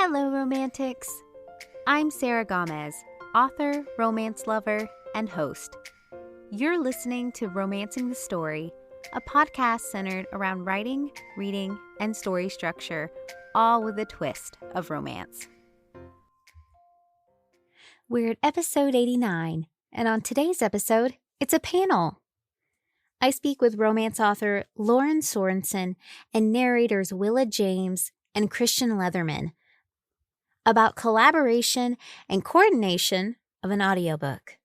Hello, Romantics. I'm Sarah Gomez, author, romance lover, and host. You're listening to Romancing the Story, a podcast centered around writing, reading, and story structure, all with a twist of romance. We're at episode 89, and on today's episode, it's a panel. I speak with romance author Loren Sorensen and narrators Willa Jaymes and Christian Leatherman about collaboration and coordination of an audiobook.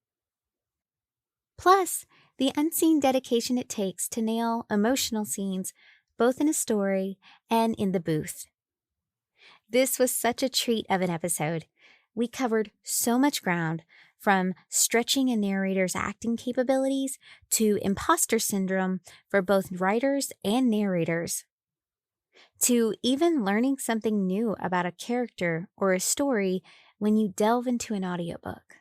Plus, the unseen dedication it takes to nail emotional scenes both in a story and in the booth. This was such a treat of an episode. We covered so much ground, from stretching a narrator's acting capabilities to imposter syndrome for both writers and narrators, to even learning something new about a character or a story when you delve into an audiobook.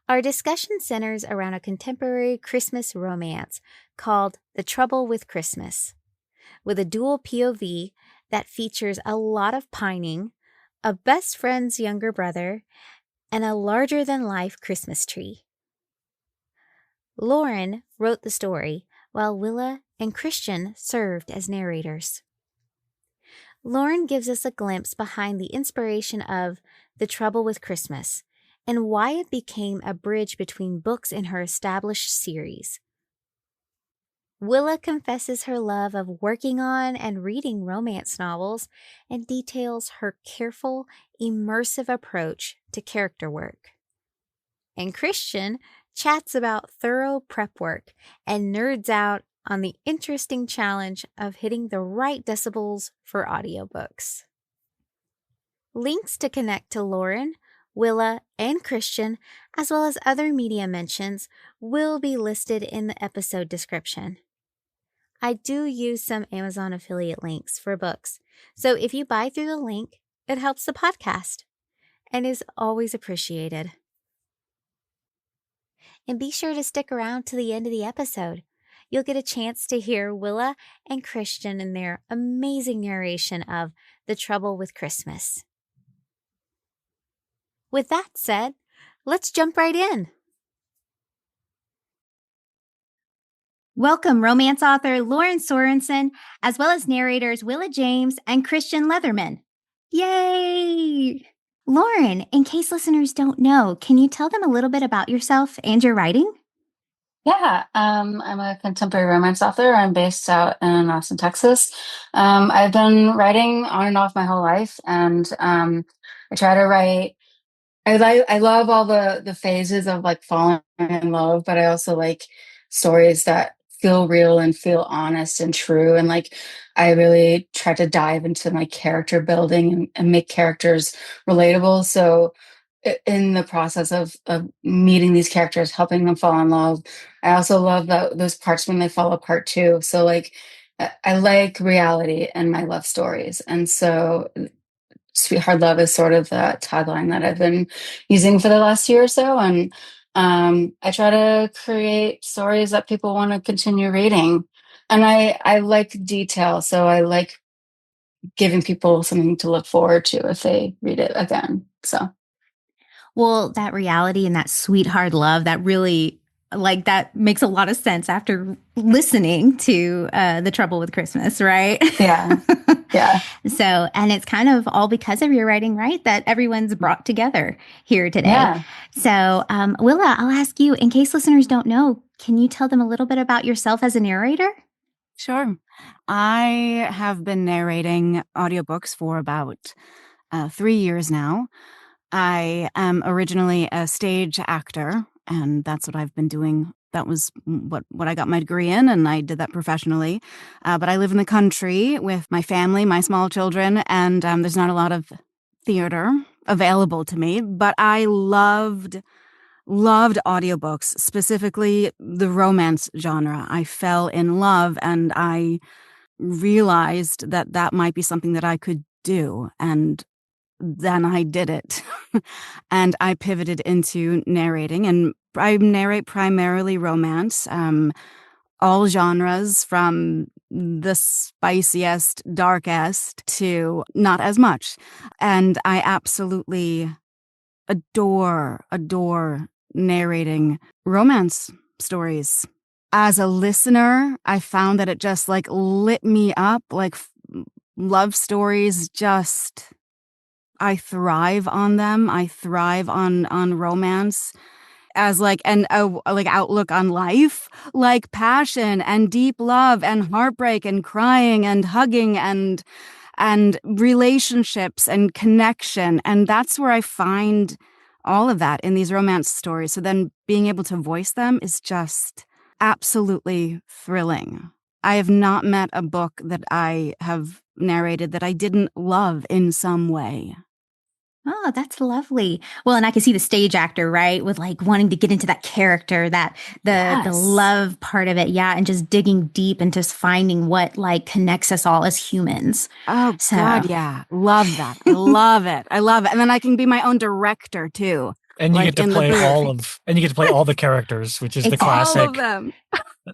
Our discussion centers around a contemporary Christmas romance called The Trouble with Christmas, with a dual POV that features a lot of pining, a best friend's younger brother, and a larger-than-life Christmas tree. Loren wrote the story, while Willa and Christian served as narrators. Loren gives us a glimpse behind the inspiration of The Trouble with Christmas and why it became a bridge between books in her established series. Willa confesses her love of working on and reading romance novels and details her careful, immersive approach to character work. And Christian chats about thorough prep work and nerds out on the interesting challenge of hitting the right decibels for audiobooks. Links to connect to Loren, Willa, and Christian, as well as other media mentions, will be listed in the episode description. I do use some Amazon affiliate links for books, so if you buy through the link, it helps the podcast and is always appreciated. And be sure to stick around to the end of the episode. You'll get a chance to hear Willa and Christian in their amazing narration of The Trouble with Christmas. With that said, let's jump right in. Welcome, romance author Loren Sorensen, as well as narrators Willa Jaymes and Christian Leatherman. Yay! Loren, in case listeners don't know, can you tell them a little bit about yourself and your writing? Yeah, I'm a contemporary romance author. I'm based out in Austin, Texas. I've been writing on and off my whole life, and I try to write. I love all the phases of like falling in love, but I also like stories that feel real and feel honest and true. And like I really try to dive into my character building and make characters relatable. So in the process of meeting these characters, helping them fall in love, I also love those parts when they fall apart too. So like I like reality in my love stories, and so Sweetheart Love is sort of the tagline that I've been using for the last year or so. And I try to create stories that people want to continue reading. And I like detail, so I like giving people something to look forward to if they read it again. So. Well, that reality and that sweetheart love, that really, that makes a lot of sense after listening to The Trouble with Christmas, right? Yeah. Yeah. So, and it's kind of all because of your writing, right? That everyone's brought together here today. Yeah. So, Willa, I'll ask you, in case listeners don't know, can you tell them a little bit about yourself as a narrator? Sure. I have been narrating audiobooks for about 3 years now. I am originally a stage actor, and that's what I've been doing. That was what I got my degree in, and I did that professionally. But I live in the country with my family, my small children, and there's not a lot of theater available to me. But I loved audiobooks, specifically the romance genre. I fell in love, and I realized that might be something that I could do, and then I did it. And I pivoted into narrating, and I narrate primarily romance, all genres from the spiciest, darkest to not as much. And I absolutely adore narrating romance stories. As a listener, I found that it just like lit me up. Like love stories, just I thrive on them. I thrive on romance as like an like outlook on life, like passion and deep love and heartbreak and crying and hugging and relationships and connection. And that's where I find all of that in these romance stories. So then being able to voice them is just absolutely thrilling. I have not met a book that I have narrated that I didn't love in some way. Oh, that's lovely. Well, and I can see the stage actor, right? With like wanting to get into that character, that the love part of it. Yeah. And just digging deep and just finding what like connects us all as humans. Oh, so. God, yeah. Love that. I love it. I love it. And then I can be my own director too. And you get to play all the characters, which is the classic. All of them.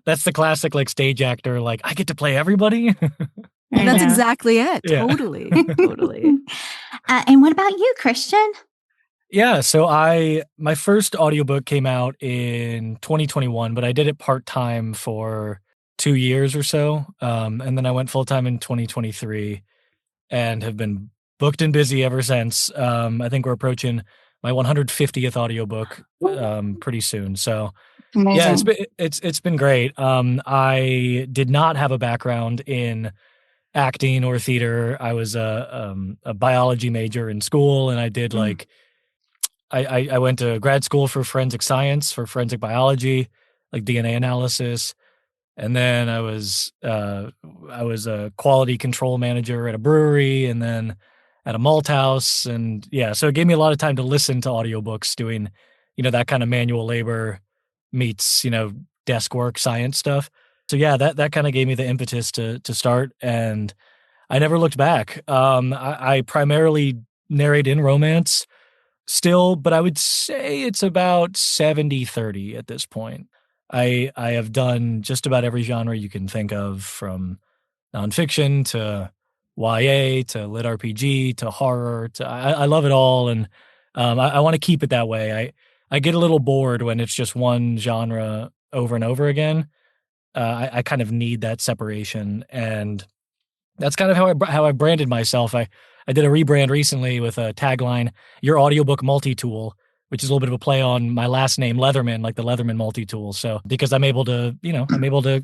That's the classic like stage actor, like I get to play everybody. That's exactly it. Yeah. Totally. Totally. And what about you, Christian? Yeah, so my first audiobook came out in 2021, but I did it part-time for 2 years or so. And then I went full-time in 2023 and have been booked and busy ever since. I think we're approaching my 150th audiobook pretty soon. So Amazing. yeah, it's been great. I did not have a background in acting or theater. I was a biology major in school, and I did like I went to grad school for forensic science, for forensic biology, like DNA analysis, and then I was a quality control manager at a brewery, and then at a malt house, and yeah, so it gave me a lot of time to listen to audiobooks, doing that kind of manual labor meets desk work science stuff. So yeah, that kind of gave me the impetus to start, and I never looked back. I primarily narrate in romance still, but I would say it's about 70-30 at this point. I have done just about every genre you can think of, from nonfiction to YA to lit RPG to horror. I love it all, and I want to keep it that way. I get a little bored when it's just one genre over and over again. I kind of need that separation, and that's kind of how I branded myself. I did a rebrand recently with a tagline, "Your audiobook multi-tool," which is a little bit of a play on my last name, Leatherman, like the Leatherman multi-tool. So because I'm able to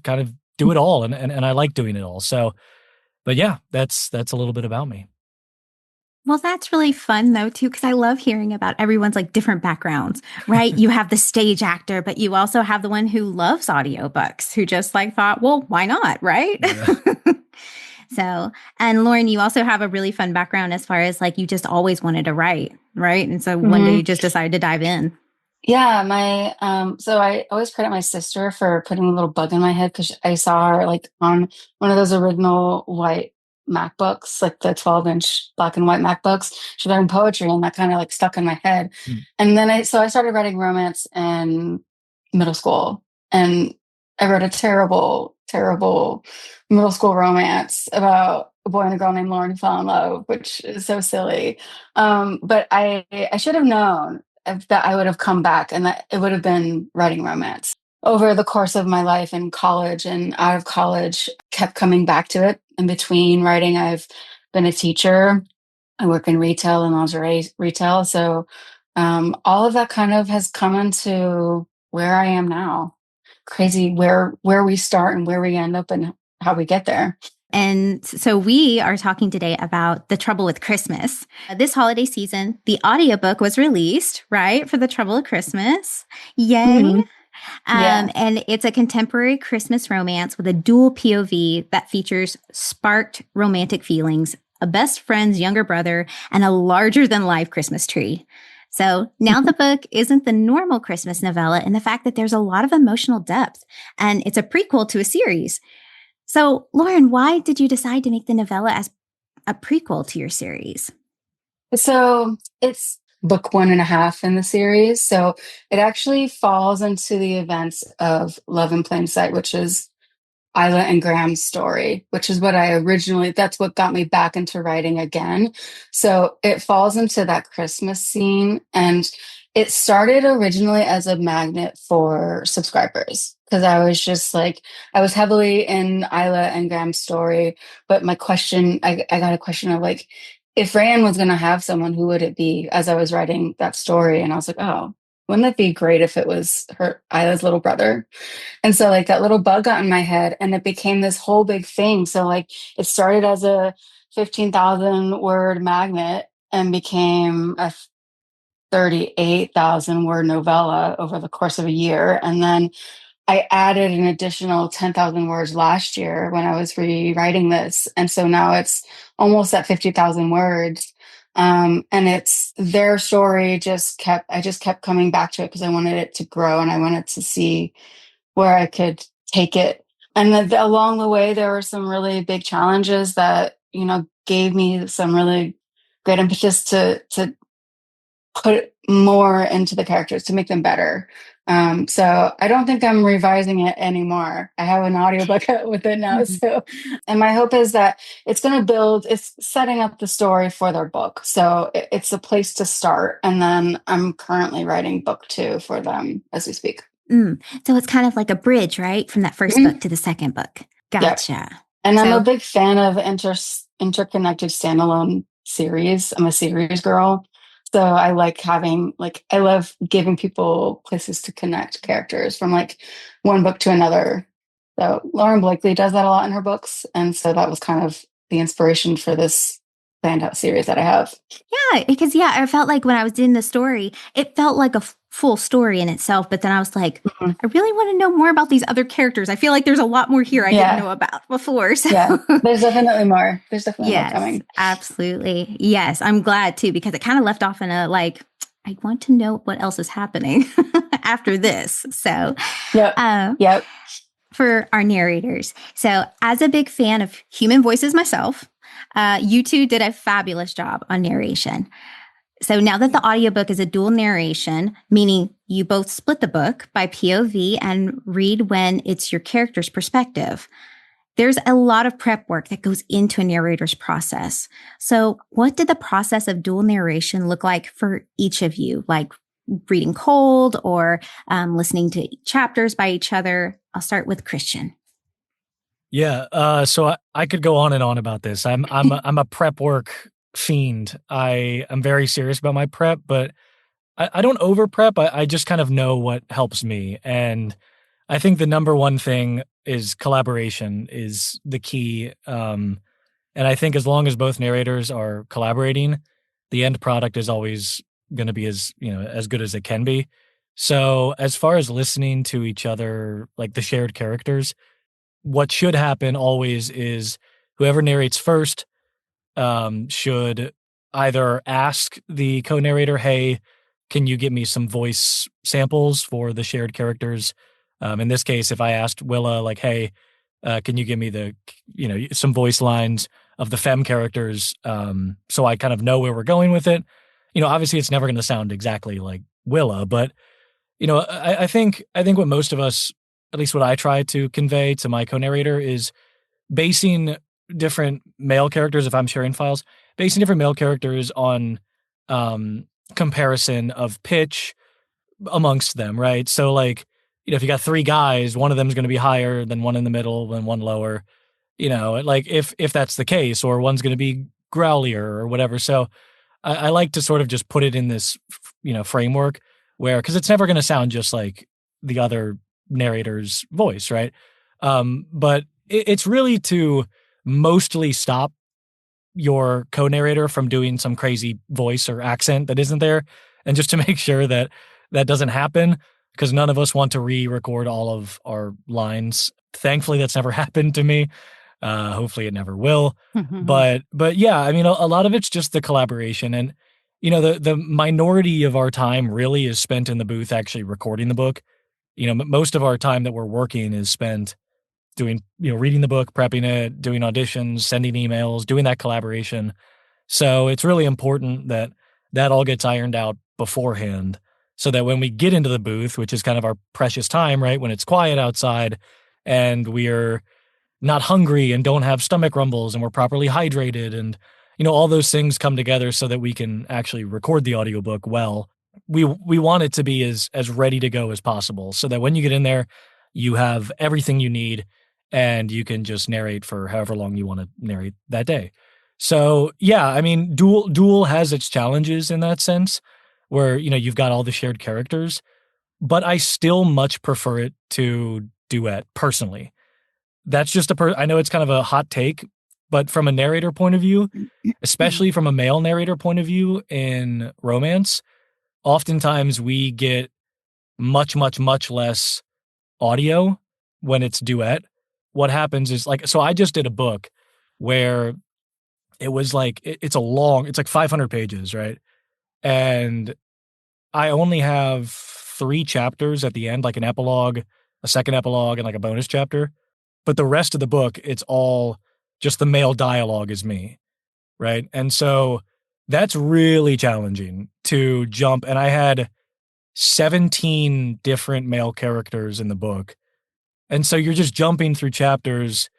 kind of do it all, and I like doing it all. So, but yeah, that's a little bit about me. Well, that's really fun though, too, because I love hearing about everyone's like different backgrounds, right? You have the stage actor, but you also have the one who loves audiobooks, who just like thought, well, why not? Right. Yeah. So, and Loren, you also have a really fun background as far as like you just always wanted to write, right? And so one day you just decided to dive in. Yeah, so I always credit my sister for putting a little bug in my head, because I saw her like on one of those original white MacBooks, like the 12-inch black and white MacBooks. She was writing poetry, and that kind of like stuck in my head. And then I started writing romance in middle school, and I wrote a terrible middle school romance about a boy and a girl named Lauren who fell in love, which is so silly. But I should have known that I would have come back, and that it would have been writing romance. Over the course of my life in college and out of college, kept coming back to it. In between writing, I've been a teacher. I work in retail and lingerie retail. So all of that kind of has come into where I am now. Crazy where we start and where we end up and how we get there. And so we are talking today about The Trouble with Christmas. This holiday season, the audiobook was released, right, for The Trouble with Christmas. Yay. Mm-hmm. And it's a contemporary Christmas romance with a dual POV that features sparked romantic feelings, a best friend's younger brother, and a larger-than-life Christmas tree. So now the book isn't the normal Christmas novella in the fact that there's a lot of emotional depth, and it's a prequel to a series. So, Loren, why did you decide to make the novella as a prequel to your series? So it's book 1.5 in the series. So it actually falls into the events of Love in Plain Sight, which is Isla and Graham's story, which is what that's what got me back into writing again. So it falls into that Christmas scene. And it started originally as a magnet for subscribers because I was just like, I was heavily in Isla and Graham's story. But my question, I got a question of like, if Rayanne was going to have someone, who would it be, as I was writing that story? And I was like, oh, wouldn't it be great if it was Isla's little brother? And so like that little bug got in my head and it became this whole big thing. So like it started as a 15,000 word magnet and became a 38,000 word novella over the course of a year. And then I added an additional 10,000 words last year when I was rewriting this. And so now it's almost at 50,000 words. And it's their story I just kept coming back to it because I wanted it to grow and I wanted to see where I could take it. And then along the way, there were some really big challenges that, gave me some really great impetus to put more into the characters to make them better. So I don't think I'm revising it anymore. I have an audiobook with it now. So, and my hope is that it's setting up the story for their book. So it's a place to start. And then I'm currently writing book 2 for them as we speak. So it's kind of like a bridge, right? From that first book to the second book. Gotcha. Yep. And I'm a big fan of interconnected standalone series. I'm a series girl. So I I love giving people places to connect characters from like one book to another. So Lauren Blakely does that a lot in her books. And so that was kind of the inspiration for this planned out series that I have. Yeah, because I felt like when I was doing the story, it felt like a full story in itself. But then I was like, I really want to know more about these other characters. I feel like there's a lot more here I didn't know about before. So. Yeah, there's definitely more. There's definitely more coming. Absolutely. Yes, I'm glad too, because it kind of left off in a like, I want to know what else is happening after this. So, yep. For our narrators. So as a big fan of human voices myself, you two did a fabulous job on narration. So now that the audiobook is a dual narration, meaning you both split the book by POV and read when it's your character's perspective, there's a lot of prep work that goes into a narrator's process. So what did the process of dual narration look like for each of you? Like reading cold or listening to chapters by each other? I'll start with Christian. Yeah, so I could go on and on about this. I'm a prep work fiend. I am very serious about my prep, but I don't over prep. I just kind of know what helps me, and I think the number one thing is collaboration is the key. And I think as long as both narrators are collaborating, the end product is always going to be as good as it can be. So as far as listening to each other, like the shared characters, what should happen always is whoever narrates first should either ask the co-narrator, hey, can you give me some voice samples for the shared characters? In this case, if I asked Willa, like, hey, can you give me some voice lines of the femme characters so I kind of know where we're going with it? Obviously it's never going to sound exactly like Willa, but I think what most of us, at least what I try to convey to my co-narrator, is basing different male characters, if I'm sharing files, basing different male characters on comparison of pitch amongst them, right? So like, if you got 3 guys, one of them is going to be higher than one in the middle and one lower, like if that's the case, or one's going to be growlier or whatever. So I like to sort of just put it in this, framework where, because it's never going to sound just like the other narrator's voice, right? But it's really to mostly stop your co-narrator from doing some crazy voice or accent that isn't there, and just to make sure that that doesn't happen, because none of us want to re-record all of our lines. Thankfully, that's never happened to me. Hopefully it never will. But yeah, I mean, a lot of it's just the collaboration, and the minority of our time really is spent in the booth actually recording the book. Most of our time that we're working is spent doing, reading the book, prepping it, doing auditions, sending emails, doing that collaboration. So it's really important that that all gets ironed out beforehand, so that when we get into the booth, which is kind of our precious time, right, when it's quiet outside and we're not hungry and don't have stomach rumbles and we're properly hydrated, and all those things come together so that we can actually record the audiobook well. We want it to be as ready to go as possible, so that when you get in there, you have everything you need and you can just narrate for however long you want to narrate that day. So yeah, I mean, Duel has its challenges in that sense, where you've got all the shared characters, but I still much prefer it to Duet personally. That's just I know it's kind of a hot take, but from a narrator point of view, especially from a male narrator point of view in romance, oftentimes we get much, much, much less audio when it's duet. What happens is, so I just did a book where it was it's like 500 pages, right? And I only have 3 chapters at the end, like an epilogue, a second epilogue, and like a bonus chapter. But the rest of the book, it's all just the male dialogue is me, right? And so that's really challenging to jump. And I had 17 different male characters in the book. And so you're just jumping through chapters,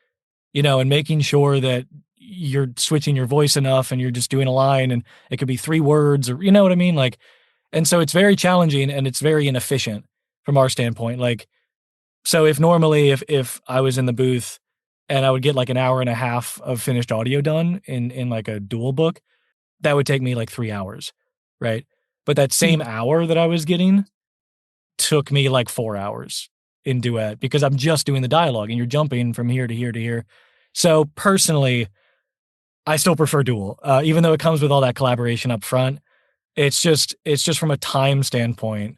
and making sure that you're switching your voice enough and you're just doing a line and it could be 3 words, or, you know what I mean? And so it's very challenging and it's very inefficient from our standpoint. So if normally if I was in the booth and I would get like an hour and a half of finished audio done in like a dual book, that would take me like 3 hours, right? But that same hour that I was getting took me like 4 hours in duet, because I'm just doing the dialogue and you're jumping from here to here to here. So personally, I still prefer dual, even though it comes with all that collaboration up front. It's just from a time standpoint,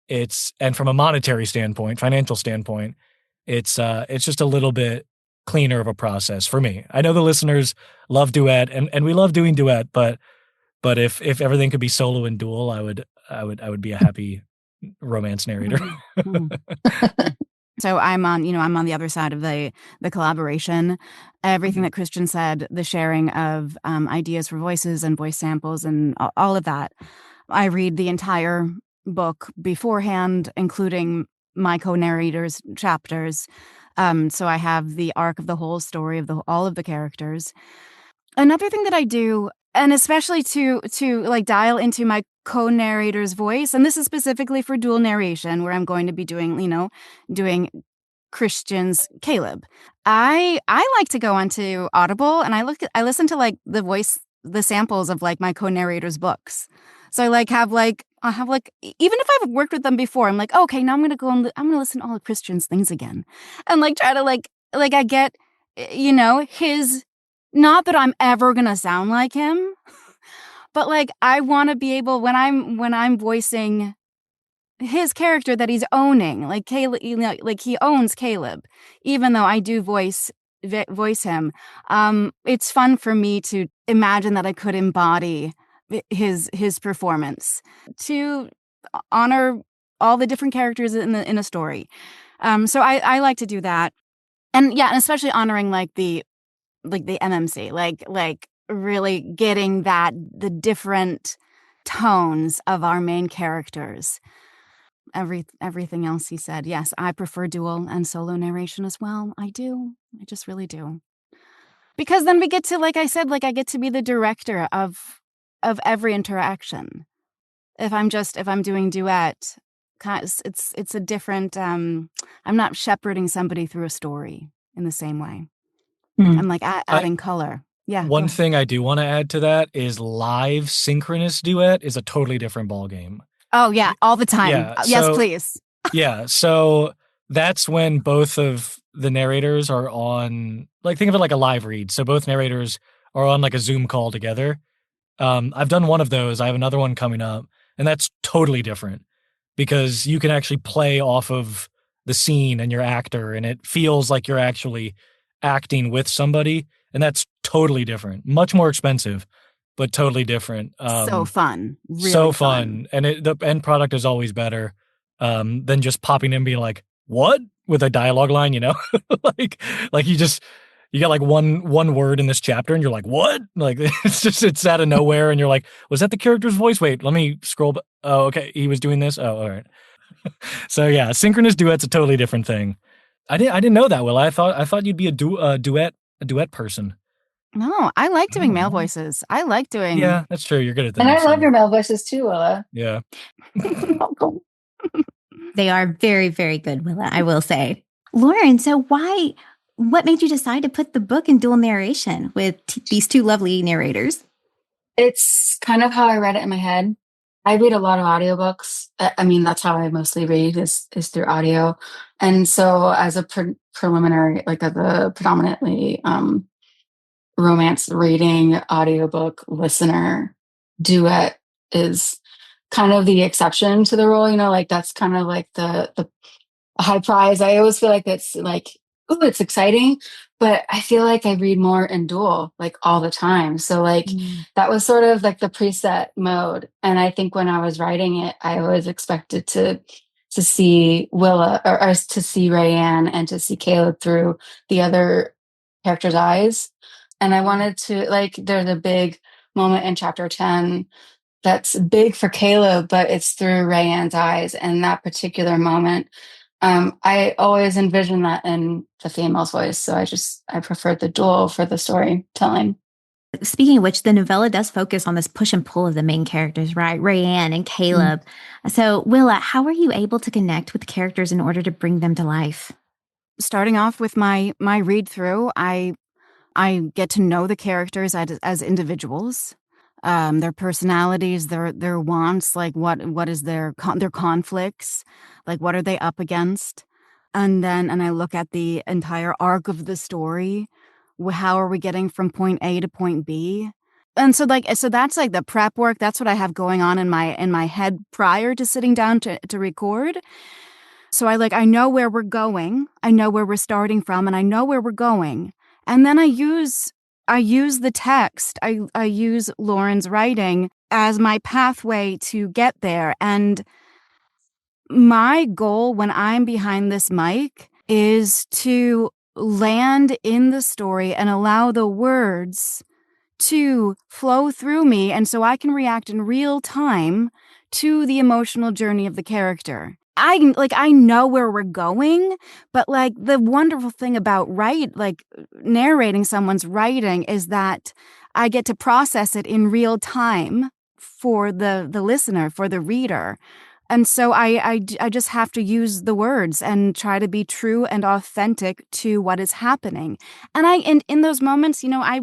and from a monetary standpoint, financial standpoint, it's just a little bit cleaner of a process for me. I know the listeners love duet, and we love doing duet, but if everything could be solo and dual, I would be a happy romance narrator. So I'm on the other side of the collaboration. Everything that Christian said, the sharing of ideas for voices and voice samples and all of that. I read the entire book beforehand, including my co-narrator's chapters. So I have the arc of the whole story of all of the characters. Another thing that I do, and especially to like dial into my co-narrator's voice, and this is specifically for dual narration, where I'm going to be doing Christian's Caleb. I like to go onto Audible and I listen to like the samples of like my co-narrator's books. So I have even if I've worked with them before, I'm like, okay, now I'm gonna I'm gonna listen to all of Christian's things again, and like try to like I get his. Not that I'm ever gonna sound like him, but like I want to be able when I'm voicing his character that he's owning, like Caleb, like he owns Caleb, even though I do voice him. It's fun for me to imagine that I could embody his performance to honor all the different characters in a story. So I like to do that, and especially honoring like the MMC, like really getting the different tones of our main characters. Everything else he said, yes, I prefer dual and solo narration as well. I do. I just really do. Because then we get to, like I said, I get to be the director of every interaction. If I'm doing duet, it's a different, I'm not shepherding somebody through a story in the same way. I'm like adding color. Yeah. One thing I do want to add to that is live synchronous duet is a totally different ballgame. Oh yeah, all the time. Yeah, yes, please. Yeah, so that's when both of the narrators are on, like, think of it like a live read. So both narrators are on like a Zoom call together. I've done one of those. I have another one coming up, and that's totally different because you can actually play off of the scene and your actor, and it feels like you're actually acting with somebody, and that's totally different. Much more expensive, but totally different. So fun. Really so fun. And the end product is always better than just popping in and being like, what? With a dialogue line, like you got like one word in this chapter and you're like, what? Like it's out of nowhere and you're like, was that the character's voice? Wait, let me scroll. Oh, okay. He was doing this. Oh, all right. So yeah, synchronous duet's a totally different thing. I didn't know that, Will. I thought you'd be a duet person. No, I like doing male Oh. voices. I like doing. Yeah, that's true. You're good at that. And I love your male voices too, Willa. Yeah. They are very, very good, Willa, I will say. Loren, so what made you decide to put the book in dual narration with these two lovely narrators? It's kind of how I read it in my head. I read a lot of audiobooks. I mean, that's how I mostly read is through audio. And so as a preliminary, like as a predominantly romance reading audiobook listener, duet is kind of the exception to the rule, like that's kind of like the high prize. I always feel like it's like, ooh, it's exciting, but I feel like I read more in dual like all the time. So like that was sort of like the preset mode. And I think when I was writing it, I always expected to see Willa or to see Rayanne and to see Caleb through the other character's eyes. And I wanted to like, there's a big moment in chapter 10 that's big for Caleb, but it's through Rayanne's eyes. And that particular moment, I always envision that in the female's voice. So I preferred the dual for the storytelling. Speaking of which, the novella does focus on this push and pull of the main characters, right? Rayanne and Caleb. So, Willa, how were you able to connect with the characters in order to bring them to life? Starting off with my read through, I get to know the characters as individuals, their personalities, their wants, like what is their conflicts, like what are they up against, and I look at the entire arc of the story. How are we getting from point A to point B? And so that's like the prep work. That's what I have going on in my head prior to sitting down to record. So I know where we're going, I know where we're starting from, and I know where we're going. And then I use the text. I use Loren's writing as my pathway to get there. And my goal when I'm behind this mic is to land in the story and allow the words to flow through me, and so I can react in real time to the emotional journey of the character. I know where we're going, but like the wonderful thing about narrating someone's writing is that I get to process it in real time for the listener, for the reader. And so I just have to use the words and try to be true and authentic to what is happening. And in those moments, I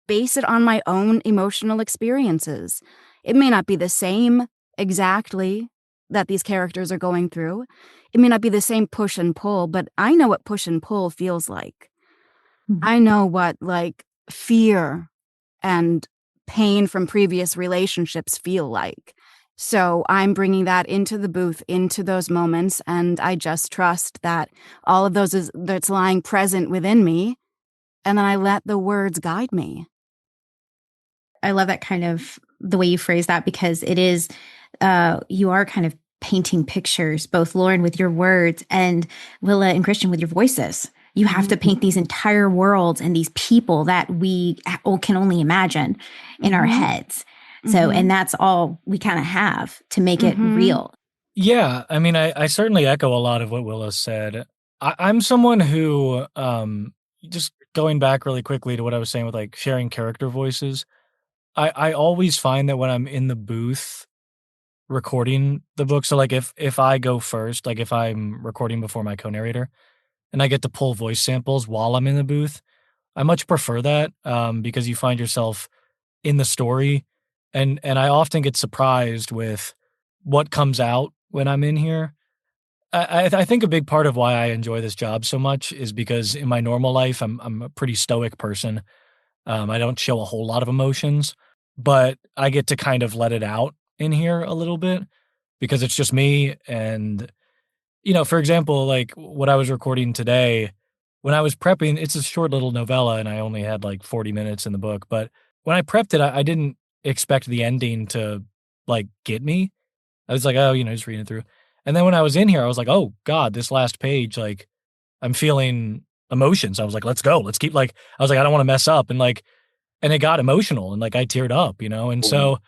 base it on my own emotional experiences. It may not be the same exactly that these characters are going through. It may not be the same push and pull, but I know what push and pull feels like. I know what like fear and pain from previous relationships feel like. So I'm bringing that into the booth, into those moments, and I just trust that all of that's lying present within me, and then I let the words guide me. I love that kind of the way you phrase that, because it is, you are kind of painting pictures, both Loren with your words and Willa and Christian with your voices. You have to paint these entire worlds and these people that we can only imagine in our heads. So, and that's all we kind of have to make it real. Yeah. I mean, I certainly echo a lot of what Willa said. I'm someone who, just going back really quickly to what I was saying with like sharing character voices, I always find that when I'm in the booth recording the book, so like if I go first, like if I'm recording before my co-narrator and I get to pull voice samples while I'm in the booth, I much prefer that, because you find yourself in the story, and I often get surprised with what comes out when I'm in here. I think a big part of why I enjoy this job so much is because in my normal life, I'm a pretty stoic person. I don't show a whole lot of emotions, but I get to kind of let it out in here a little bit because it's just me. And, for example, like what I was recording today, when I was prepping, it's a short little novella and I only had like 40 minutes in the book. But when I prepped it, I didn't expect the ending to like get me. I was like, oh, just reading it through. And then when I was in here, I was like, oh God, this last page, like I'm feeling emotions. I was like, let's go. Let's keep I was like, I don't want to mess up. And it got emotional and like I teared up, and so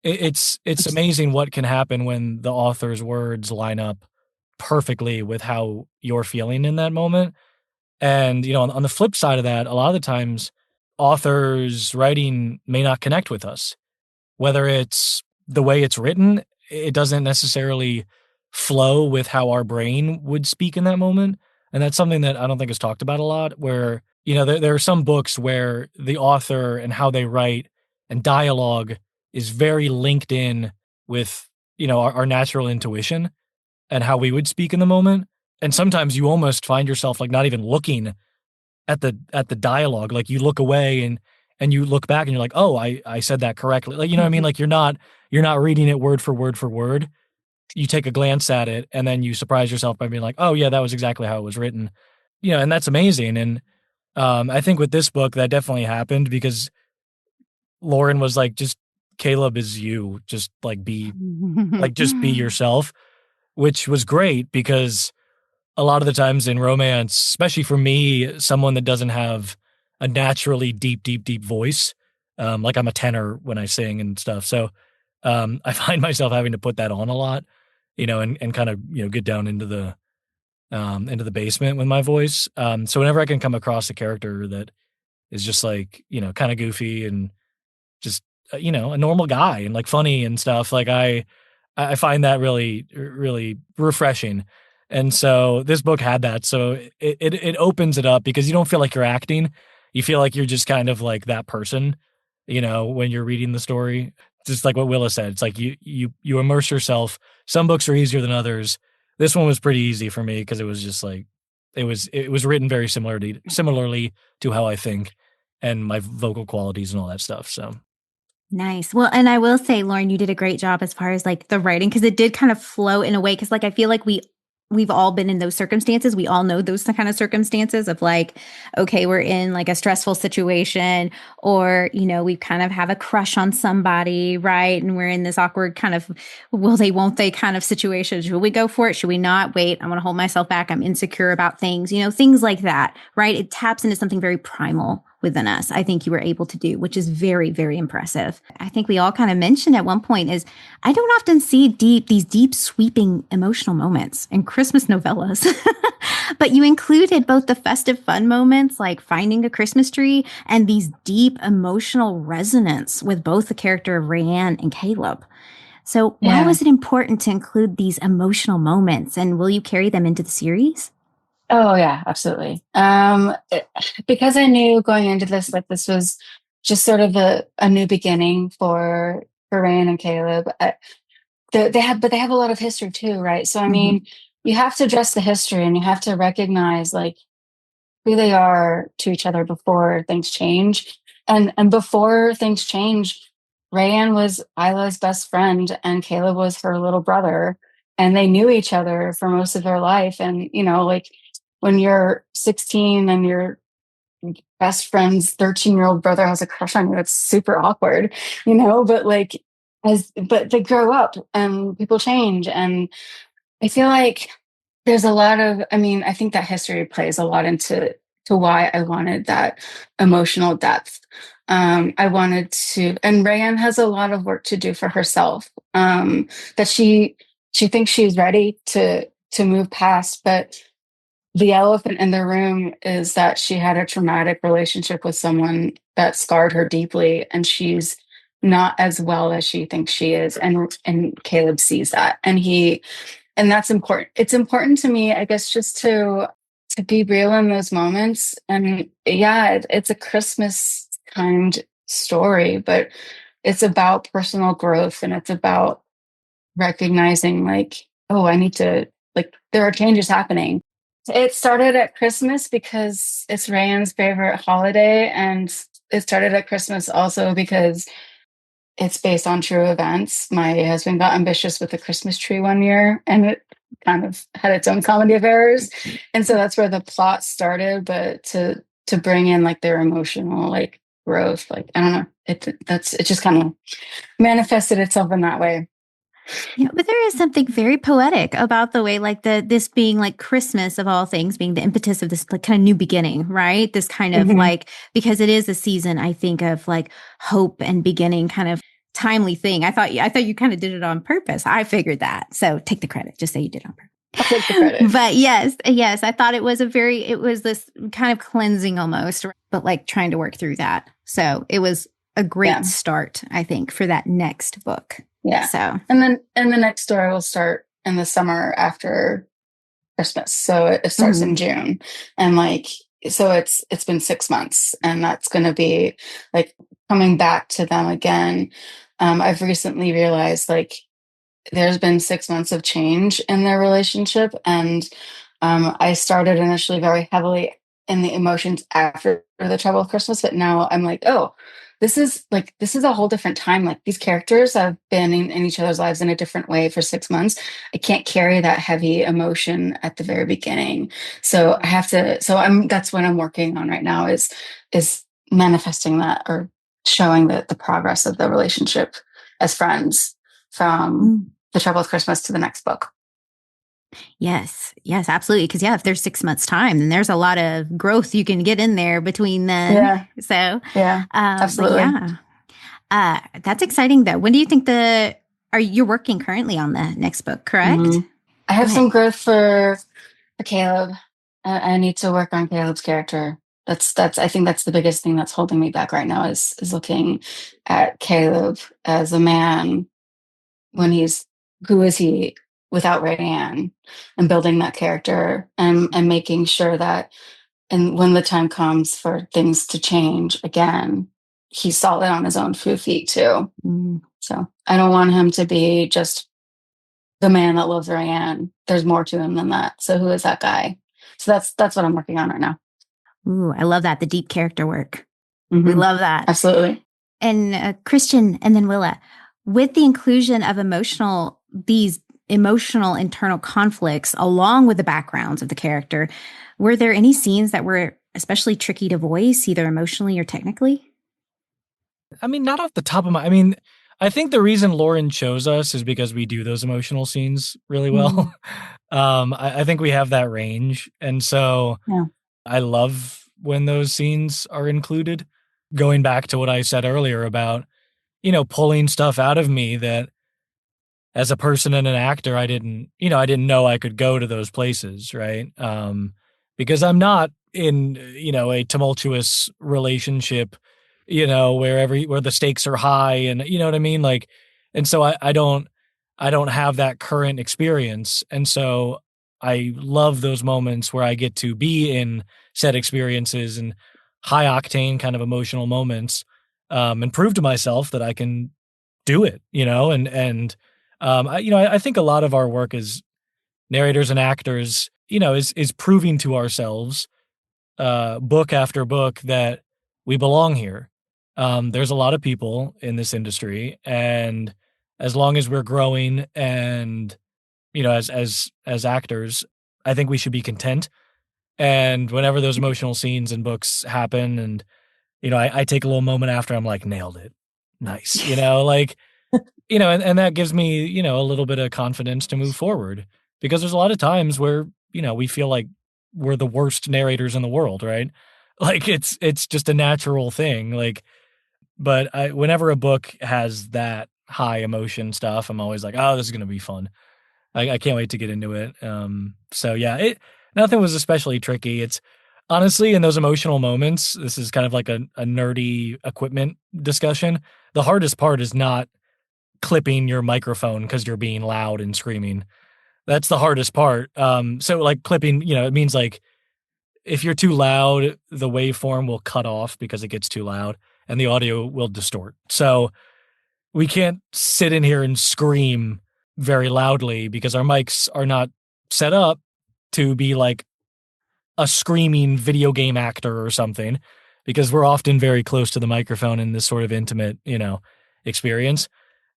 it's amazing what can happen when the author's words line up perfectly with how you're feeling in that moment. And, on the flip side of that, a lot of the times authors' writing may not connect with us. Whether it's the way it's written, it doesn't necessarily flow with how our brain would speak in that moment. And that's something that I don't think is talked about a lot, where, there are some books where the author and how they write and dialogue is very linked in with, our natural intuition and how we would speak in the moment. And sometimes you almost find yourself like not even looking at the dialogue. Like you look away and you look back and you're like, oh, I said that correctly. Like, what I mean? Like you're not reading it word for word for word. You take a glance at it and then you surprise yourself by being like, oh yeah, that was exactly how it was written. And that's amazing. And I think with this book that definitely happened because Loren was like, just Caleb is you. Just just be yourself, which was great because a lot of the times in romance, especially for me, someone that doesn't have a naturally deep, deep, deep voice, like I'm a tenor when I sing and stuff. So I find myself having to put that on a lot, and kind of, get down into the basement with my voice. So whenever I can come across a character that is just like, kind of goofy and just, a normal guy and like funny and stuff, like I find that really, really refreshing. And so this book had that. So it opens it up because you don't feel like you're acting. You feel like you're just kind of like that person, when you're reading the story. Just like what Willa said, it's like you immerse yourself. Some books are easier than others. This one was pretty easy for me because it was just like it was written very similarly to how I think and my vocal qualities and all that stuff. So Nice. Well, and I will say, Loren, you did a great job as far as like the writing, because it did kind of flow in a way. Because like I feel like we've all been in those circumstances. We all know those kind of circumstances of like, okay, we're in like a stressful situation, or we kind of have a crush on somebody, right? And we're in this awkward kind of will they, won't they kind of situation. Should we go for it? Should we not? Wait, I want to hold myself back. I'm insecure about things, things like that, right? It taps into something very primal within us. I think you were able to do, which is very, very impressive. I think we all kind of mentioned at one point is I don't often see these deep, sweeping emotional moments in Christmas novellas, but you included both the festive fun moments like finding a Christmas tree and these deep emotional resonance with both the character of Rayanne and Caleb. So why was it important to include these emotional moments, and will you carry them into the series? Oh yeah, absolutely. Because I knew going into this, like this was just sort of a new beginning for Rayanne and Caleb. They have a lot of history too, right? So I mean, you have to address the history and you have to recognize like who they are to each other before things change. And before things change, Rayanne was Isla's best friend and Caleb was her little brother. And they knew each other for most of their life. And, like when you're 16 and your best friend's 13-year-old brother has a crush on you, it's super awkward, but but they grow up and people change. And I feel like there's a lot of, I think that history plays a lot into why I wanted that emotional depth. I wanted to, and Rayanne has a lot of work to do for herself, that she thinks she's ready to move past, but the elephant in the room is that she had a traumatic relationship with someone that scarred her deeply, and she's not as well as she thinks she is. And Caleb sees that, and that's important. It's important to me, I guess, just to be real in those moments. And yeah, it's a Christmas timed story, but it's about personal growth and it's about recognizing like, oh, I need to, like, there are changes happening. It started at Christmas because it's Rayanne's favorite holiday. And it started at Christmas also because it's based on true events. My husband got ambitious with a Christmas tree one year and it kind of had its own comedy of errors. And so that's where the plot started. But to bring in like their emotional like growth, like, I don't know, it just kind of manifested itself in that way. Yeah, but there is something very poetic about the way, like this being like Christmas of all things, being the impetus of this like kind of new beginning, right? This kind of like, because it is a season, I think, of like hope and beginning, kind of timely thing. I thought you kind of did it on purpose. I figured that. So take the credit. Just say you did it on purpose. I'll take the credit. But yes, I thought it was this kind of cleansing almost, but like trying to work through that. So it was a great start, I think, for that next book. Yeah. So, and then the next story will start in the summer after Christmas. So it starts in June, and like, so it's been 6 months, and that's going to be like coming back to them again. I've recently realized like there's been 6 months of change in their relationship, and I started initially very heavily in the emotions after the trouble with Christmas, but now I'm like, oh, this is a whole different time. Like, these characters have been in each other's lives in a different way for 6 months. I can't carry that heavy emotion at the very beginning. So I have to, that's what I'm working on right now is manifesting that, or showing the progress of the relationship as friends from the trouble with Christmas to the next book. Yes, absolutely. Because if there's 6 months time, then there's a lot of growth you can get in there between then. Yeah. So absolutely. That's exciting though. When do you think you're working currently on the next book, correct? I have some growth for Caleb. I need to work on Caleb's character. I think that's the biggest thing that's holding me back right now is looking at Caleb as a man who is he without Rayanne, and building that character and making sure that, and when the time comes for things to change again, he's solid on his own 2 feet too. So I don't want him to be just the man that loves Rayanne. There's more to him than that. So who is that guy? So that's what I'm working on right now. Ooh, I love that. The deep character work. We love that. Absolutely. And Christian and then Willa, with the inclusion of these emotional internal conflicts along with the backgrounds of the character, were there any scenes that were especially tricky to voice, either emotionally or technically? I mean, not off the top of I think the reason Loren chose us is because we do those emotional scenes really well. I think we have that range. And so I love when those scenes are included. Going back to what I said earlier about, pulling stuff out of me that as a person and an actor, I didn't know I could go to those places, right? Because I'm not in, a tumultuous relationship, where the stakes are high, and you know what I mean? Like, and so I don't have that current experience. And so I love those moments where I get to be in set experiences and high octane kind of emotional moments, and prove to myself that I can do it, I think a lot of our work as narrators and actors, is proving to ourselves, book after book, that we belong here. There's a lot of people in this industry, and as long as we're growing and, as actors, I think we should be content. And whenever those emotional scenes in books happen, and, I take a little moment after, I'm like, nailed it. Nice. And that gives me, a little bit of confidence to move forward, because there's a lot of times where, we feel like we're the worst narrators in the world, right? Like, it's just a natural thing. Like, but whenever a book has that high emotion stuff, I'm always like, oh, this is going to be fun. I can't wait to get into it. So yeah, nothing was especially tricky. It's honestly, in those emotional moments, this is kind of like a nerdy equipment discussion. The hardest part is not clipping your microphone because you're being loud and screaming. That's the hardest part. So like clipping, it means like if you're too loud, the waveform will cut off because it gets too loud and the audio will distort. So we can't sit in here and scream very loudly because our mics are not set up to be like a screaming video game actor or something, because we're often very close to the microphone in this sort of intimate, experience.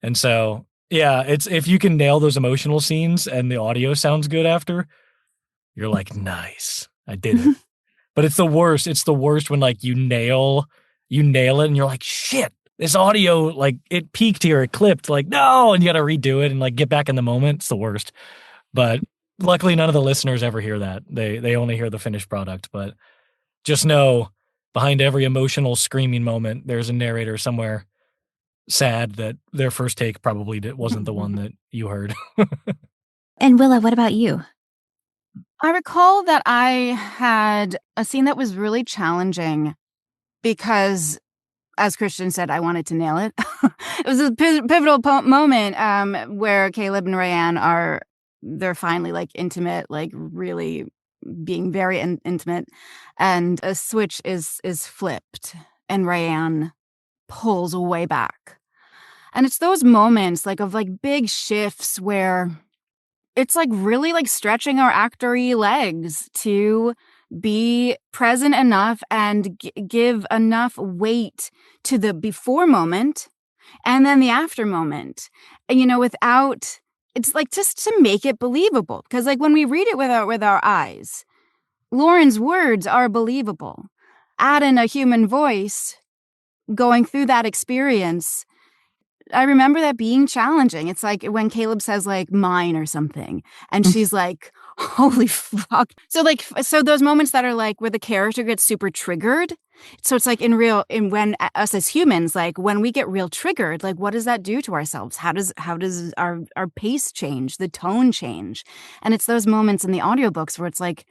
And so, yeah, it's, if you can nail those emotional scenes and the audio sounds good after, you're like, nice, I did it. But it's the worst. It's the worst when like you nail it and you're like, shit, this audio, like it peaked here, it clipped, like, no, and you got to redo it and like get back in the moment. It's the worst. But luckily none of the listeners ever hear that. They only hear the finished product. But just know, behind every emotional screaming moment, there's a narrator somewhere sad that their first take probably wasn't the one that you heard. And Willa, what about you? I recall that I had a scene that was really challenging because, as Christian said, I wanted to nail it. It was a pivotal moment where Caleb and Rayanne they're finally like intimate, like really being very intimate, and a switch is flipped, and Rayanne pulls way back. And it's those moments like of like big shifts where it's like really like stretching our actory legs to be present enough and give enough weight to the before moment and then the after moment. And, without, it's like just to make it believable. Because like when we read it with our eyes, Loren's words are believable. Add in a human voice going through that experience. I remember that being challenging. It's like when Caleb says like mine or something and she's like, holy fuck. So those moments that are like where the character gets super triggered. So it's like when us as humans, like when we get real triggered, like what does that do to ourselves? How does our pace change, the tone change? And it's those moments in the audiobooks where it's like,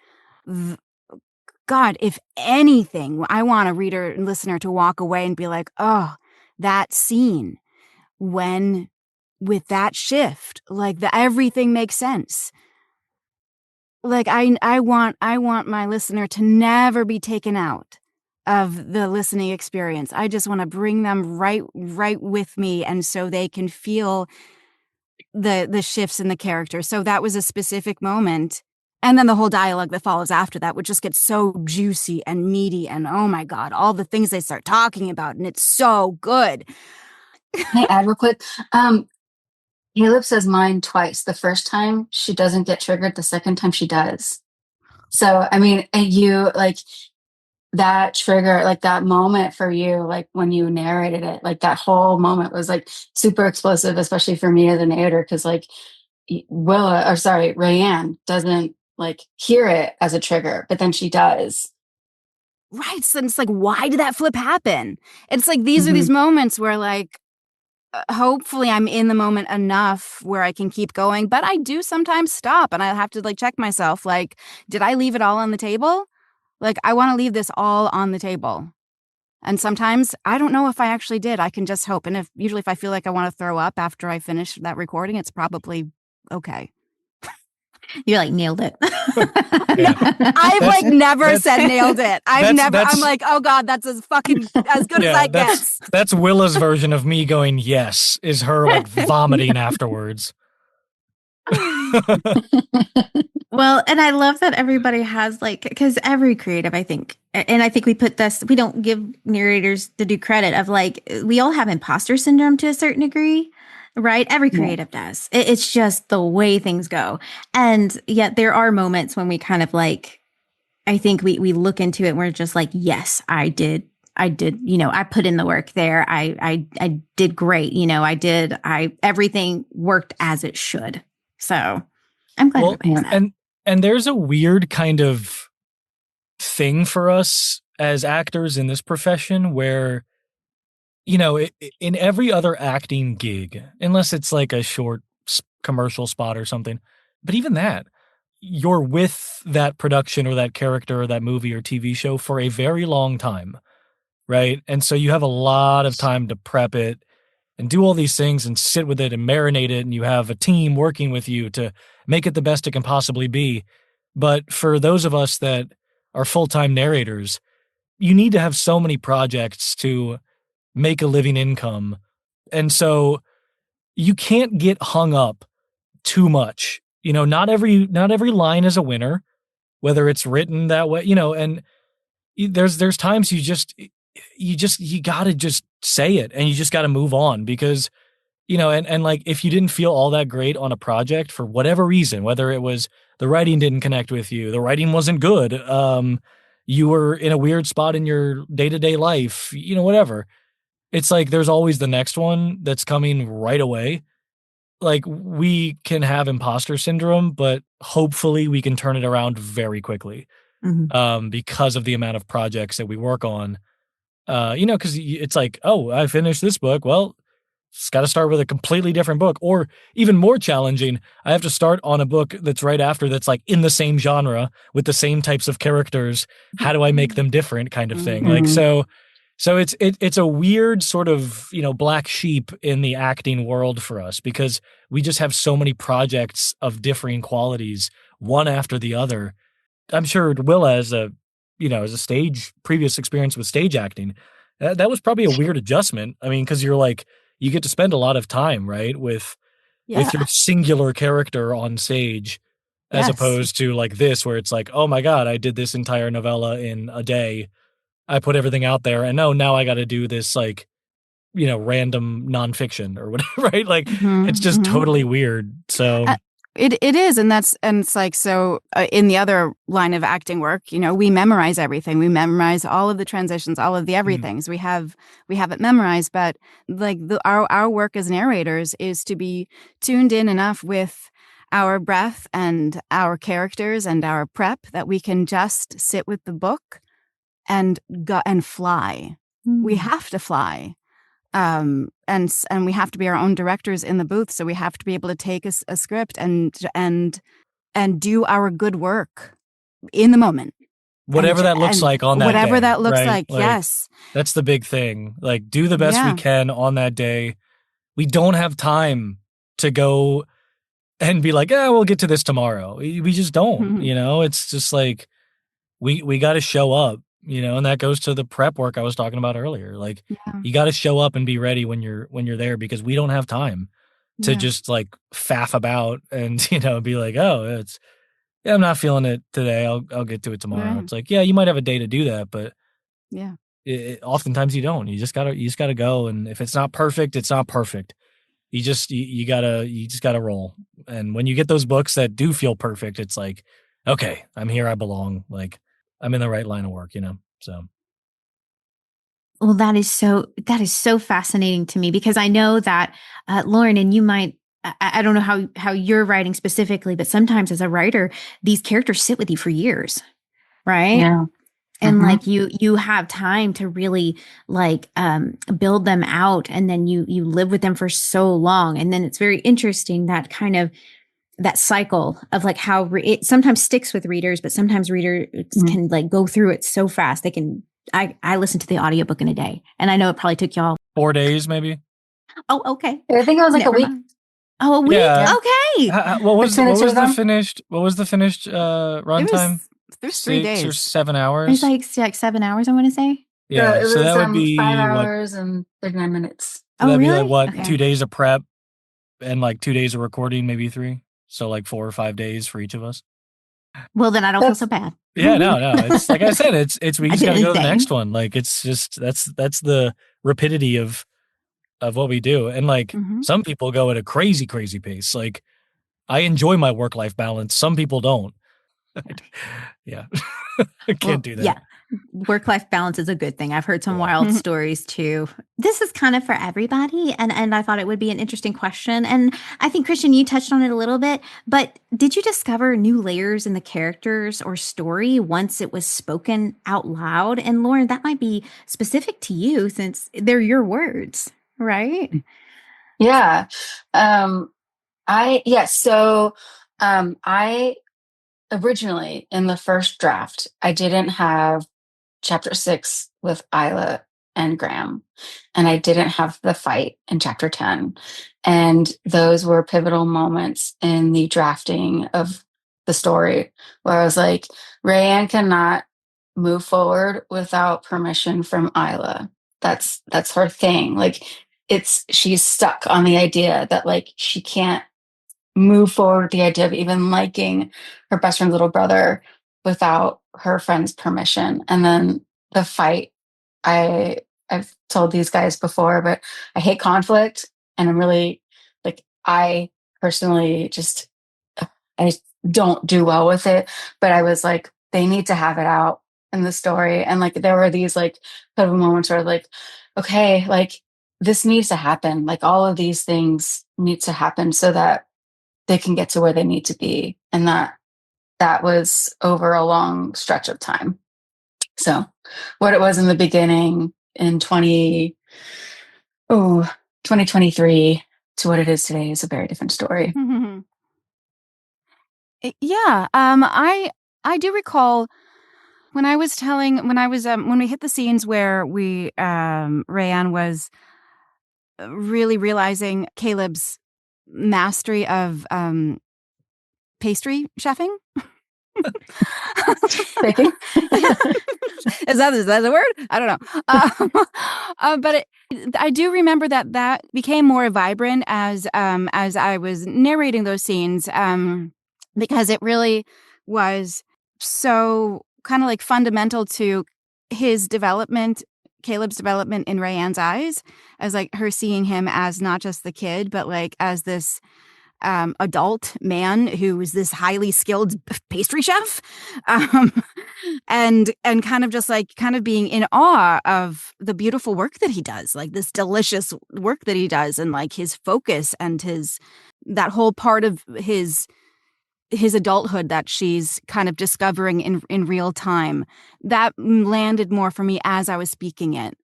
God, if anything, I want a reader and listener to walk away and be like, oh, that scene. When with that shift, like everything makes sense. Like I want my listener to never be taken out of the listening experience. I just want to bring them right with me, and so they can feel the shifts in the character. So that was a specific moment. And then the whole dialogue that follows after that, which just gets so juicy and meaty, and oh my God, all the things they start talking about, and it's so good. Can I add real quick? Caleb says mine twice. The first time she doesn't get triggered. The second time she does. So, I mean, you like that trigger, like that moment for you, like when you narrated it, like that whole moment was like super explosive, especially for me as a narrator. Cause like Rayanne doesn't like hear it as a trigger, but then she does. Right. So it's like, why did that flip happen? It's like, these are these moments where like, hopefully I'm in the moment enough where I can keep going, but I do sometimes stop and I have to like check myself. Like, did I leave it all on the table? Like, I want to leave this all on the table. And sometimes I don't know if I actually did. I can just hope. And usually if I feel like I want to throw up after I finish that recording, it's probably okay. You like nailed it. I've like never said nailed it. I'm like, oh God, that's as fucking as good as I get. That's Willa's version of me going, yes, is her like vomiting afterwards. Well, and I love that everybody has like, because every creative, I think, and I think we don't give narrators the due credit of like, we all have imposter syndrome to a certain degree. Right? Every creative does. It's just the way things go. And yet there are moments when we kind of like, I think we look into it and we're just like, yes, I did, I put in the work there. I did great. Everything worked as it should. So I'm glad everybody's that. And there's a weird kind of thing for us as actors in this profession where, in every other acting gig, unless it's like a short commercial spot or something, but even that, you're with that production or that character or that movie or TV show for a very long time, right? And so you have a lot of time to prep it and do all these things and sit with it and marinate it, and you have a team working with you to make it the best it can possibly be. But for those of us that are full-time narrators, you need to have so many projects to make a living income. And so you can't get hung up too much. Not every line is a winner, whether it's written that way, and there's times you gotta just say it and you just gotta move on because, and like, if you didn't feel all that great on a project for whatever reason, whether it was the writing didn't connect with you, the writing wasn't good, you were in a weird spot in your day-to-day life, whatever. It's like there's always the next one that's coming right away. Like, we can have imposter syndrome, but hopefully we can turn it around very quickly because of the amount of projects that we work on. Because it's like, oh, I finished this book. Well, got to start with a completely different book, or even more challenging, I have to start on a book that's right after that's like in the same genre with the same types of characters. How do I make them different, kind of thing? Like, so it's a weird sort of, black sheep in the acting world for us, because we just have so many projects of differing qualities, one after the other. I'm sure Willa, as a stage previous experience with stage acting, that was probably a weird adjustment. I mean, because you get to spend a lot of time, right, with your singular character on stage, as opposed to like this, where it's like, oh my God, I did this entire novella in a day. I put everything out there, and now I got to do this like, random nonfiction or whatever, right? Like, it's just totally weird. So it is, and it's like, so in the other line of acting work, we memorize everything. We memorize all of the transitions, all of the everythings. We have it memorized, but like our work as narrators is to be tuned in enough with our breath and our characters and our prep that we can just sit with the book and go and fly. We have to fly. And we have to be our own directors in the booth. So we have to be able to take a script and do our good work in the moment. Whatever that looks like on that day. Whatever that looks right? like, yes. That's the big thing. Like, do the best we can on that day. We don't have time to go and be like, we'll get to this tomorrow. We just don't, It's just like, we got to show up, and that goes to the prep work I was talking about earlier. Like, you got to show up and be ready when you're there, because we don't have time to just like faff about and, be like, I'm not feeling it today. I'll get to it tomorrow. Right. It's like, you might have a day to do that, but yeah, oftentimes you don't. You just gotta go. And if it's not perfect, it's not perfect. You just gotta roll. And when you get those books that do feel perfect, it's like, okay, I'm here. I belong. Like, I'm in the right line of work, so. Well, that is so fascinating to me, because I know that, Loren, and you might, I don't know how you're writing specifically, but sometimes as a writer, these characters sit with you for years, right? Yeah. And like you have time to really like build them out, and then you live with them for so long. And then it's very interesting that kind of that cycle of like how it sometimes sticks with readers, but sometimes readers can like go through it so fast. They can, I listened to the audiobook in a day, and I know it probably took y'all 4 days, maybe. Oh, okay. I think it was like Never a week. mind. Oh, a week? Yeah. Okay. What was the them? finished runtime? There's 3 days. 6 or 7 hours. It's like 7 hours, I want to say. Yeah, it was so that would be 5 hours and 39 minutes. So that'd really? be like what, Okay. 2 days of prep and like 2 days of recording, maybe 3. So like 4 or 5 days for each of us. Well, then I don't feel so bad. Yeah, no. It's like I said, it's we just gotta go to the next thing. one. Like, it's just that's the rapidity of what we do. And like some people go at a crazy pace. Like, I enjoy my work-life balance. Some people don't. Yeah. I can't do that. Yeah. Work-life balance is a good thing. I've heard some wild stories too. This is kind of for everybody. And I thought it would be an interesting question. And I think, Christian, you touched on it a little bit, but did you discover new layers in the characters or story once it was spoken out loud? And Loren, that might be specific to you since they're your words, right? Yeah. I originally, in the first draft, I didn't have chapter 6 with Isla and Graham, and I didn't have the fight in chapter 10. And those were pivotal moments in the drafting of the story, where I was like, Rayanne cannot move forward without permission from Isla. That's her thing. Like, she's stuck on the idea that like she can't move forward with the idea of even liking her best friend's little brother without her friend's permission. And then the fight, I've told these guys before, but I hate conflict, and I'm really like, I personally I don't do well with it. But I was like, they need to have it out in the story. And like, there were these like pivotal moments where like, okay, like this needs to happen. Like, all of these things need to happen so that they can get to where they need to be. And that was over a long stretch of time. So what it was in the beginning in 2023 to what it is today is a very different story. Yeah, I do recall when we hit the scenes where Rayanne was really realizing Caleb's mastery of pastry chefing. Baking? Is that the word? I don't know. But I do remember that became more vibrant as I was narrating those scenes, because it really was so kind of like fundamental to his development, Caleb's development in Rayanne's eyes, as like her seeing him as not just the kid, but like as this adult man who is this highly skilled pastry chef, and kind of just like kind of being in awe of the beautiful work that he does, like this delicious work that he does, and like his focus and that whole part of his adulthood that she's kind of discovering in real time. That landed more for me as I was speaking it.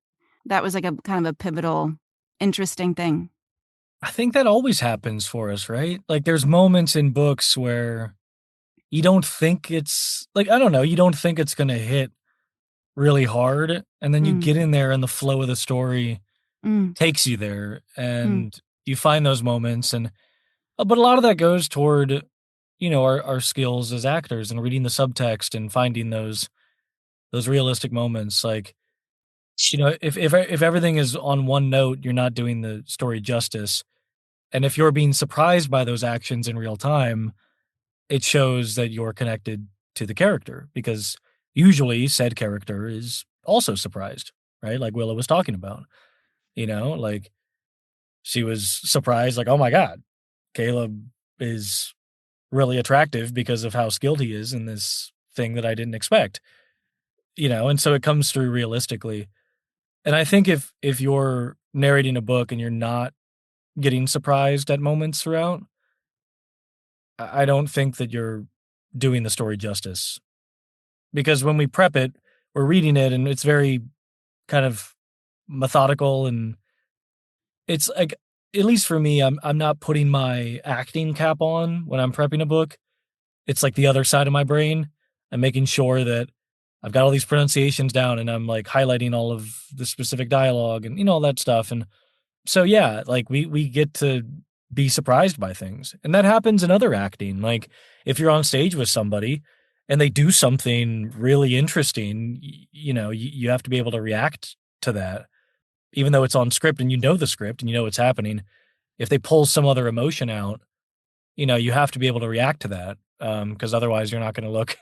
That was like a kind of a pivotal, interesting thing. I think that always happens for us, right? Like there's moments in books where you don't think it's like, I don't know, you don't think it's going to hit really hard. And then you get in there and the flow of the story takes you there and you find those moments. And, but a lot of that goes toward, our skills as actors and reading the subtext and finding those realistic moments. Like, if everything is on one note, you're not doing the story justice. And if you're being surprised by those actions in real time, it shows that you're connected to the character, because usually said character is also surprised, right? Like Willa was talking about, like she was surprised, like, oh my God, Caleb is really attractive because of how skilled he is in this thing that I didn't expect, and so it comes through realistically. And I think if you're narrating a book and you're not getting surprised at moments throughout, I don't think that you're doing the story justice. Because when we prep it, we're reading it and it's very kind of methodical, and it's like, at least for me, I'm not putting my acting cap on when I'm prepping a book. It's like the other side of my brain. I'm making sure that I've got all these pronunciations down and I'm like highlighting all of the specific dialogue and all that stuff. And so, yeah, like we get to be surprised by things. And that happens in other acting. Like if you're on stage with somebody and they do something really interesting, you have to be able to react to that, even though it's on script and the script and what's happening. If they pull some other emotion out, you have to be able to react to that, because otherwise you're not going to look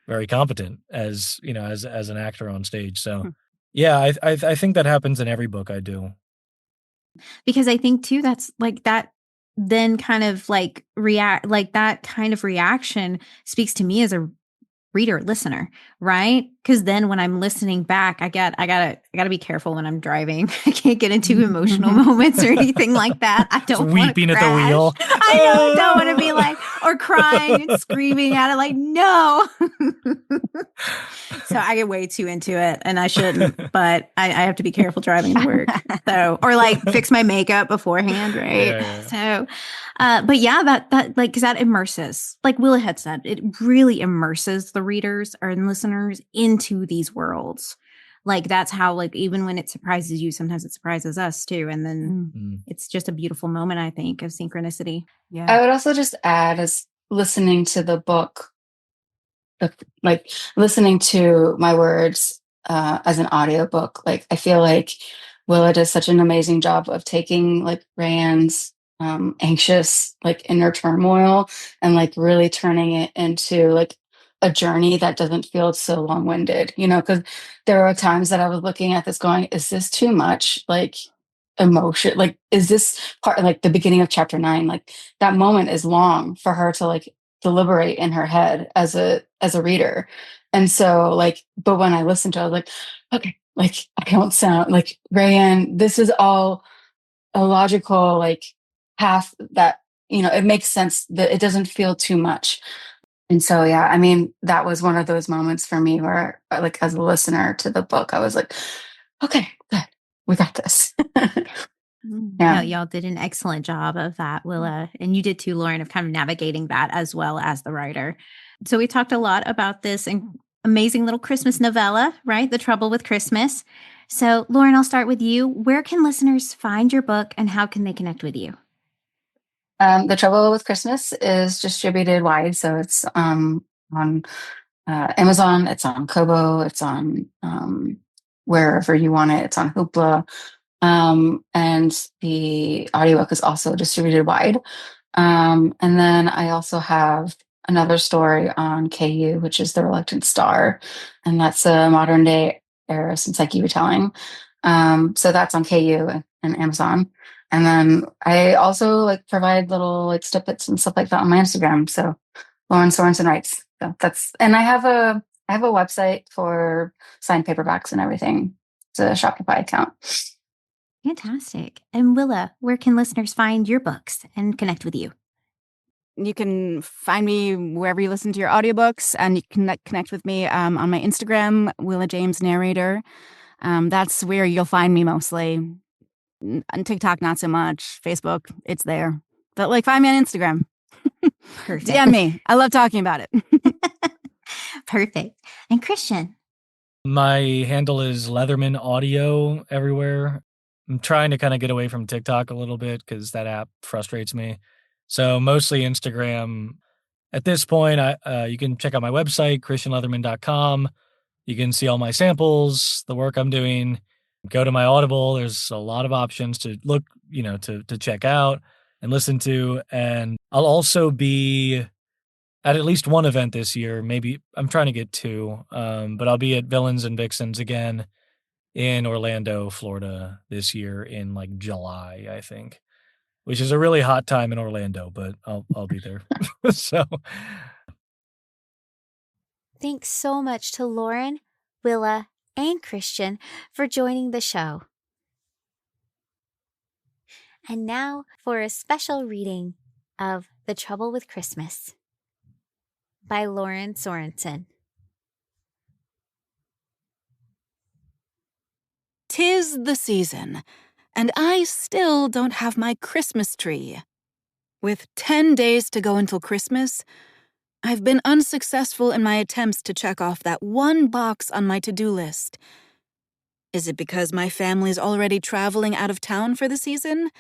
very competent as an actor on stage. So, yeah, I think that happens in every book I do. Because I think too, that's like that then kind of like that kind of reaction speaks to me as a reader, listener, right? Because then when I'm listening back, I gotta be careful when I'm driving. I can't get into emotional moments or anything like that. I don't want weeping at the wheel. I don't want to be like, or crying and screaming at it, like, no. So I get way too into it, and I shouldn't, but I have to be careful driving to work. So, or like fix my makeup beforehand, right? Yeah. So, but yeah, that like, because that immerses, like Willa had said, it really immerses the readers or listeners into these worlds. Like that's how, like, even when it surprises you, sometimes it surprises us too, and then it's just a beautiful moment, I think, of synchronicity. Yeah, I would also just add, as listening to the book, like listening to my words as an audiobook, like I feel like Willa does such an amazing job of taking like Rayanne's anxious like inner turmoil and like really turning it into like a journey that doesn't feel so long-winded, because there are times that I was looking at this going, is this too much like emotion? Like, is this part, like the beginning of chapter 9, like that moment is long for her to like deliberate in her head as a reader. And so like, but when I listened to it, I was like, okay, like I don't sound like Rayanne, this is all a logical like path that, it makes sense, that it doesn't feel too much. And so, yeah, I mean, that was one of those moments for me where like as a listener to the book, I was like, okay, good, we got this. Yeah. No, y'all did an excellent job of that, Willa. And you did too, Lauren, of kind of navigating that as well as the writer. So we talked a lot about this amazing little Christmas novella, right? The Trouble with Christmas. So, Lauren, I'll start with you. Where can listeners find your book and how can they connect with you? The Trouble with Christmas is distributed wide. So it's on Amazon, it's on Kobo, it's on wherever you want it. It's on Hoopla. And the audiobook is also distributed wide. And then I also have another story on KU, which is The Reluctant Star. And that's a modern day era Psyche retelling. So that's on KU and Amazon. And then I also provide little snippets and stuff like that on my Instagram. So Loren Sorensen writes. So and I have a website for signed paperbacks and everything. It's a Shopify account. Fantastic. And Willa, where can listeners find your books and connect with you? You can find me wherever you listen to your audiobooks, and you can connect with me on my Instagram, Willa Jaymes Narrator. That's where you'll find me mostly. On TikTok, not so much. Facebook, it's there. But find me on Instagram. Perfect. DM me. I love talking about it. Perfect. And Christian? My handle is Leatherman Audio everywhere. I'm trying to kind of get away from TikTok a little bit because that app frustrates me. So mostly Instagram. At this point, you can check out my website, christianleatherman.com. You can see all my samples, the work I'm doing. Go to my Audible. There's a lot of options to look, to check out and listen to. And I'll also be at least one event this year. Maybe I'm trying to get two, but I'll be at Villains and Vixens again in Orlando, Florida this year in July, I think, which is a really hot time in Orlando, but I'll be there. So Thanks so much to Lauren, Willa, and Christian for joining the show. And now for a special reading of The Trouble with Christmas by Loren Sorensen. 'Tis the season, and I still don't have my Christmas tree. With 10 days to go until Christmas, I've been unsuccessful in my attempts to check off that one box on my to-do list. Is it because my family's already traveling out of town for the season?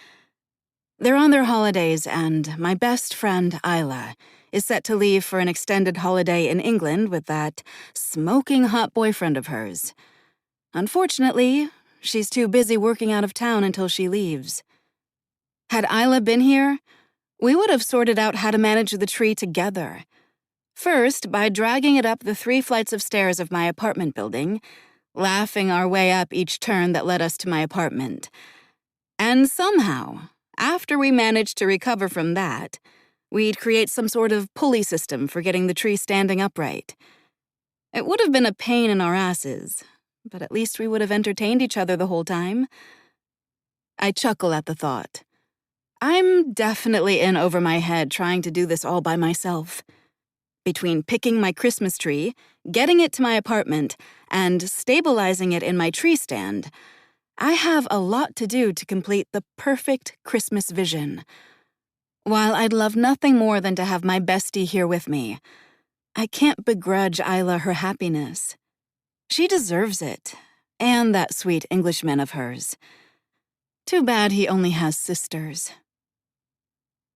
They're on their holidays, and my best friend, Isla, is set to leave for an extended holiday in England with that smoking hot boyfriend of hers. Unfortunately, she's too busy working out of town until she leaves. Had Isla been here, we would have sorted out how to manage the tree together. First, by dragging it up the 3 flights of stairs of my apartment building, laughing our way up each turn that led us to my apartment. And somehow, after we managed to recover from that, we'd create some sort of pulley system for getting the tree standing upright. It would have been a pain in our asses, but at least we would have entertained each other the whole time. I chuckle at the thought. I'm definitely in over my head trying to do this all by myself. Between picking my Christmas tree, getting it to my apartment, and stabilizing it in my tree stand, I have a lot to do to complete the perfect Christmas vision. While I'd love nothing more than to have my bestie here with me, I can't begrudge Isla her happiness. She deserves it, and that sweet Englishman of hers. Too bad he only has sisters.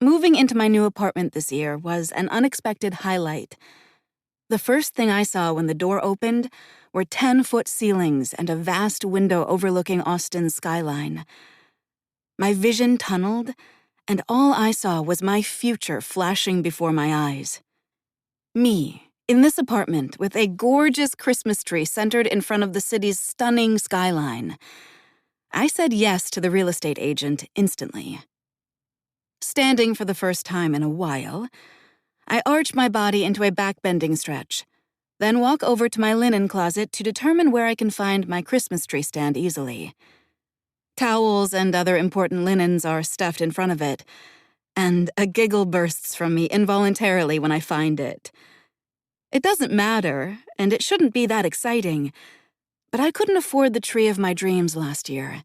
Moving into my new apartment this year was an unexpected highlight. The first thing I saw when the door opened were 10-foot ceilings and a vast window overlooking Austin's skyline. My vision tunneled, and all I saw was my future flashing before my eyes. Me, in this apartment with a gorgeous Christmas tree centered in front of the city's stunning skyline. I said yes to the real estate agent instantly. Standing for the first time in a while, I arch my body into a back-bending stretch, then walk over to my linen closet to determine where I can find my Christmas tree stand easily. Towels and other important linens are stuffed in front of it, and a giggle bursts from me involuntarily when I find it. It doesn't matter, and it shouldn't be that exciting, but I couldn't afford the tree of my dreams last year.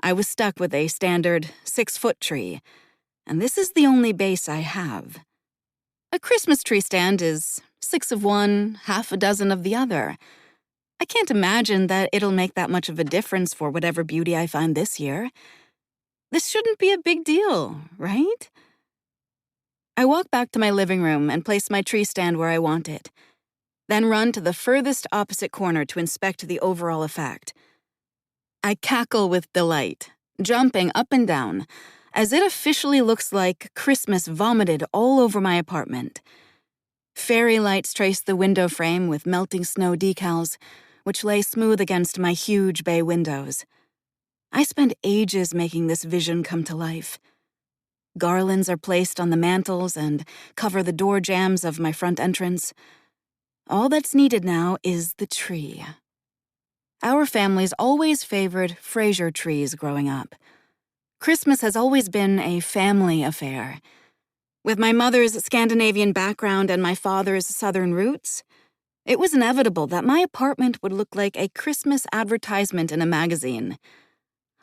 I was stuck with a standard 6-foot tree, and this is the only base I have. A Christmas tree stand is 6 of one, half a dozen of the other. I can't imagine that it'll make that much of a difference for whatever beauty I find this year. This shouldn't be a big deal, right? I walk back to my living room and place my tree stand where I want it, then run to the furthest opposite corner to inspect the overall effect. I cackle with delight, jumping up and down, as it officially looks like Christmas vomited all over my apartment. Fairy lights trace the window frame with melting snow decals, which lay smooth against my huge bay windows. I spent ages making this vision come to life. Garlands are placed on the mantels and cover the door jambs of my front entrance. All that's needed now is the tree. Our family's always favored Fraser trees growing up. Christmas has always been a family affair. With my mother's Scandinavian background and my father's Southern roots, it was inevitable that my apartment would look like a Christmas advertisement in a magazine.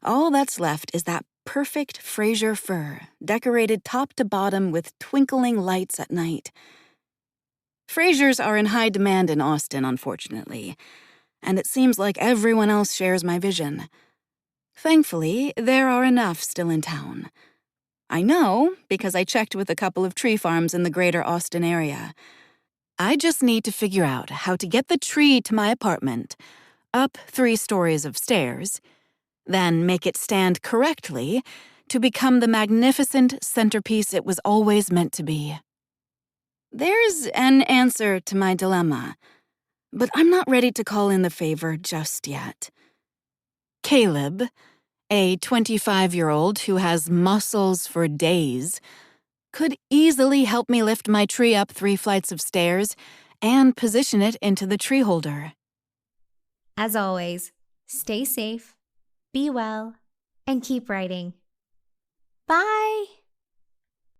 All that's left is that perfect Fraser fir, decorated top to bottom with twinkling lights at night. Frasers are in high demand in Austin, unfortunately, and it seems like everyone else shares my vision. Thankfully, there are enough still in town. I know because I checked with a couple of tree farms in the greater Austin area. I just need to figure out how to get the tree to my apartment, up 3 stories of stairs, then make it stand correctly to become the magnificent centerpiece it was always meant to be. There's an answer to my dilemma, but I'm not ready to call in the favor just yet. Caleb, a 25-year-old who has muscles for days, could easily help me lift my tree up 3 flights of stairs and position it into the tree holder. As always, stay safe, be well, and keep writing. Bye!